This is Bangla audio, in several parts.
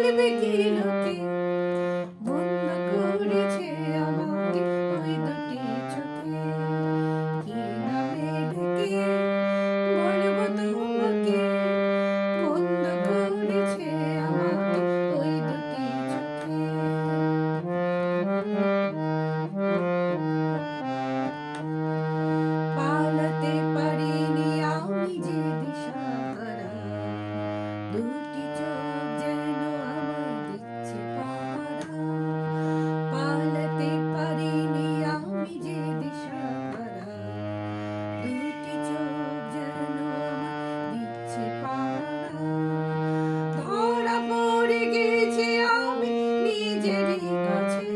বলবে কি লোকে বন্ধ করেছে আমাকে ওই দুটি চোখে। কি নামে ডেকে বলবো তোমাকে বন্ধ করেছে আমাকে ওই দুটি চোখে। পালাতে পারিনি আমি যে দিশাহারা, দুটি চোখ যেন আমায় দিচ্ছে পাহারা। পালাতে পারিনি আমি যে দিশাহারা, দুটি চোখ যেন আমায় দিচ্ছে পাহারা। ধরা পড়ে গেছি আমি নিজেরই কাছে,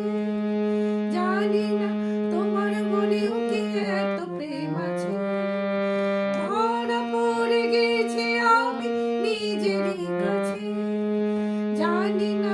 জানি না তোমার মনেও কি এত প্রেম আছে। ধরা পড়ে গেছি আমি নিজেরই কাছে, জানি না